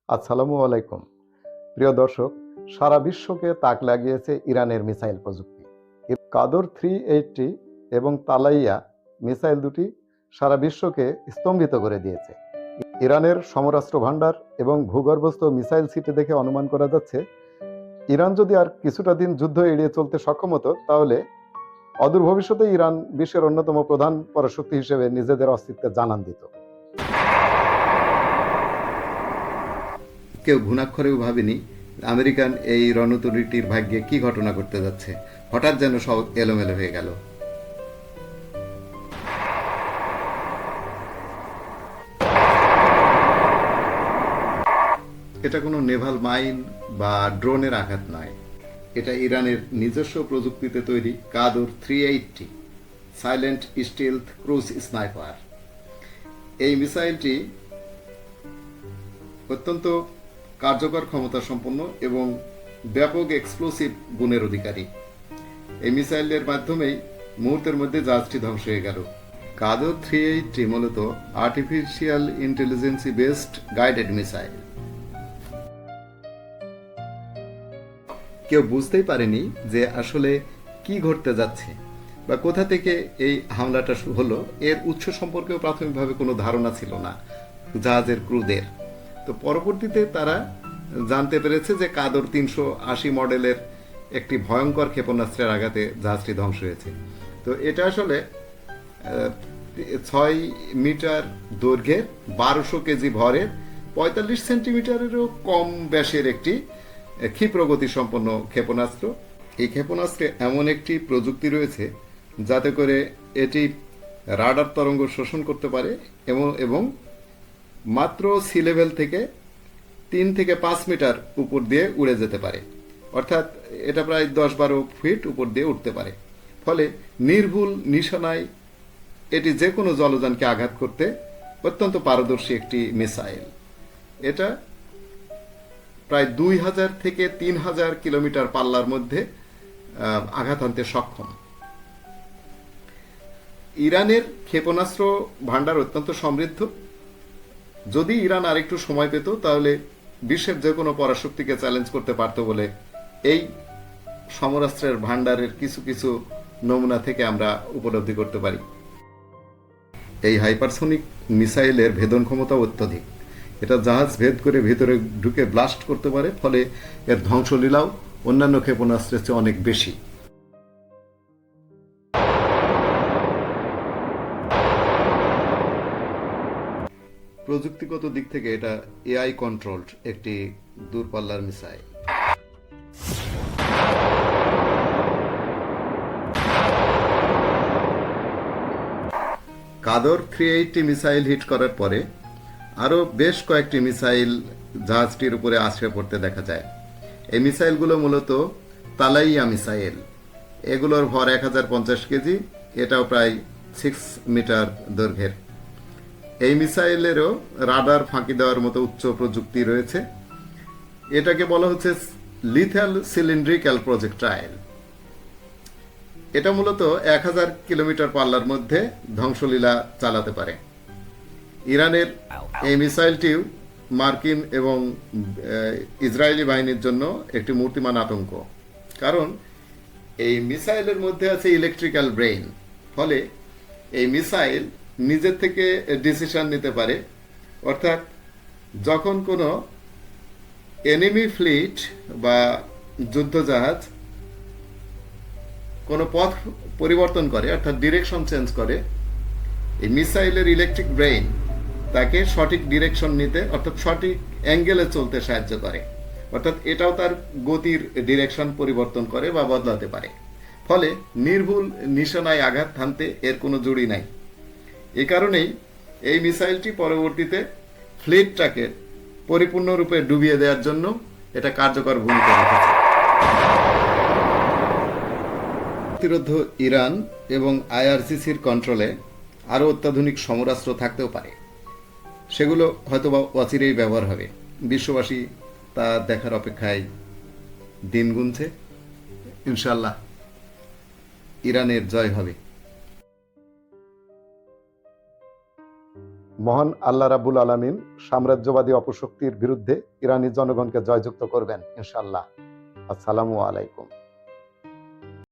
আসসালামু আলাইকুম। প্রিয় দর্শক, সারা বিশ্বকে তাক লাগিয়েছে ইরানের মিসাইল প্রযুক্তি। কাদর 380 এবং তালাইয়া মিসাইল দুটি সারা বিশ্বকে স্তম্ভিত করে দিয়েছে। ইরানের সমরাস্ত্র ভান্ডার এবং ভূগর্ভস্থ মিসাইল সিটি দেখে অনুমান করা যাচ্ছে, ইরান যদি আর কিছুটা দিন যুদ্ধ এড়িয়ে চলতে সক্ষম হতো, তাহলে অদূর ভবিষ্যতে ইরান বিশ্বের অন্যতম প্রধান পরাশক্তি হিসেবে নিজেদের অস্তিত্বের জানান দিত। কেউ ঘুণাক্ষরেও ভাবেনি আমেরিকান এই রণতরীটির ভাগ্যে কি ঘটনা ঘটতে যাচ্ছে। হঠাৎ যেন সব এলোমেলো হয়ে গেল। এটা কোনো নেভাল মাইন বা ড্রোনের আঘাত নয়, এটা ইরানের নিজস্ব প্রযুক্তিতে তৈরি কাদর 380 সাইলেন্ট স্টিলথ ক্রুজ স্নাইপার। এই মিসাইলটি অত্যন্ত কার্যকর ক্ষমতা সম্পন্ন এবং ব্যাপক এক্সপ্লোসিভ গুণের অধিকারী। এই মিসাইলের মাধ্যমেই মুহূর্তের মধ্যে জাহাজটি ধ্বংস হয়ে গেল। কাদর 380 মূলত আর্টিফিশিয়াল ইন্টেলিজেন্সি বেসড গাইডেড মিসাইল। কেউ বুঝতেই পারেনি যে আসলে কি ঘটতে যাচ্ছে বা কোথা থেকে এই হামলাটা হলো। এর উৎস সম্পর্কেও প্রাথমিকভাবে কোনো ধারণা ছিল না জাহাজের ক্রুদের। তো পরবর্তীতে তারা জানতে পেরেছে যে কাদর 380 মডেলের একটি ভয়ঙ্কর ক্ষেপণাস্ত্রের আঘাতে জাহাজটি ধ্বংস হয়েছে। তো এটা আসলে 6 মিটার দৈর্ঘ্যের 1200 কেজি ভরের 45 সেন্টিমিটারেরও কম ব্যাসের একটি ক্ষিপ্রগতি সম্পন্ন ক্ষেপণাস্ত্র। এই ক্ষেপণাস্ত্রে এমন একটি প্রযুক্তি রয়েছে যাতে করে এটি রাডার তরঙ্গ শোষণ করতে পারে এবং মাত্র সি লেভেল থেকে 3 থেকে 5 মিটার উপর দিয়ে উড়ে যেতে পারে। অর্থাৎ এটা প্রায় 10-12 ফিট উপর দিয়ে উঠতে পারে। ফলে নির্ভুল নিশানায় এটি যে কোনো জলযানকে আঘাত করতে অত্যন্ত পারদর্শী একটি মিসাইল। এটা প্রায় 2000 থেকে 3000 কিলোমিটার পাল্লার মধ্যে আঘাত আনতে সক্ষম। ইরানের ক্ষেপণাস্ত্র ভান্ডার অত্যন্ত সমৃদ্ধ। যদি ইরান আরেকটু সময় পেত তাহলে বিশ্বের যে কোনো পরাশক্তিকে চ্যালেঞ্জ করতে পারত বলে এই সমরাস্ত্রের ভান্ডারের কিছু কিছু নমুনা থেকে আমরা উপলব্ধি করতে পারি। এই হাইপারসোনিক মিসাইলের ভেদন ক্ষমতা অত্যধিক। এটা জাহাজ ভেদ করে ভেতরে ঢুকে ব্লাস্ট করতে পারে, ফলে এর ধ্বংসলীলাও অন্যান্য ক্ষেপণাস্ত্রের চেয়ে অনেক বেশি। প্রযুক্তিগত দিক থেকে এটা এআই কন্ট্রোলড একটি দূরপাল্লার মিসাইল। কাদর 380 মিসাইল হিট করার পরে আরও বেশ কয়েকটি মিসাইল জাহাজটির উপরে আছড়ে পড়তে দেখা যায়। এই মিসাইলগুলো মূলত তালাইয়া মিসাইল। এগুলোর ভর 1050 কেজি, এটাও প্রায় 6 মিটার দৈর্ঘ্যের। এই মিসাইলেরও রাডার ফাঁকি দেওয়ার মতো উচ্চ প্রযুক্তি রয়েছে। এটাকে বলা হচ্ছে লিথ্যাল সিলিন্ড্রিক্যাল প্রজেক্টাইল। এটা মূলত 1000 কিলোমিটার পাল্লার মধ্যে ধ্বংসলীলা চালাতে পারে। ইরানের এই মিসাইলটিও মার্কিন এবং ইসরায়েলি বাহিনীর জন্য একটি মূর্তিমান আতঙ্ক। কারণ এই মিসাইলের মধ্যে আছে ইলেকট্রিক্যাল ব্রেইন। ফলে এই মিসাইল নিজের থেকে ডিসিশন নিতে পারে। অর্থাৎ যখন কোনো এনিমি ফ্লিট বা যুদ্ধজাহাজ কোনো পথ পরিবর্তন করে, অর্থাৎ ডিরেকশন চেঞ্জ করে, এই মিসাইলের ইলেকট্রিক ব্রেইন তাকে সঠিক ডিরেকশন নিতে, অর্থাৎ সঠিক অ্যাঙ্গেলে চলতে সাহায্য করে। অর্থাৎ এটাও তার গতির ডিরেকশন পরিবর্তন করে বা বদলাতে পারে। ফলে নির্ভুল নিশানায় আঘাত হানতে এর কোনো জুড়ি নাই। এ কারণেই এই মিসাইলটি পরবর্তীতে ফ্লিটটাকে পরিপূর্ণরূপে ডুবিয়ে দেওয়ার জন্য এটা কার্যকর ভূমিকা রেখেছে। প্রতিরোধ ইরান এবং আইআরসিসির কন্ট্রোলে আরও অত্যাধুনিক সমরাস্ত্র থাকতেও পারে। সেগুলো হয়তোবা অচিরেই ব্যবহার হবে। বিশ্ববাসী তা দেখার অপেক্ষায় দিন গুনছে। ইনশাল্লাহ ইরানের জয় হবে। মহান আল্লাহ রাব্বুল আলামিন সাম্রাজ্যবাদী অপশক্তির বিরুদ্ধে ইরানি জনগণকে জয়যুক্ত করবেন ইনশাআল্লাহ। আসসালামু আলাইকুম।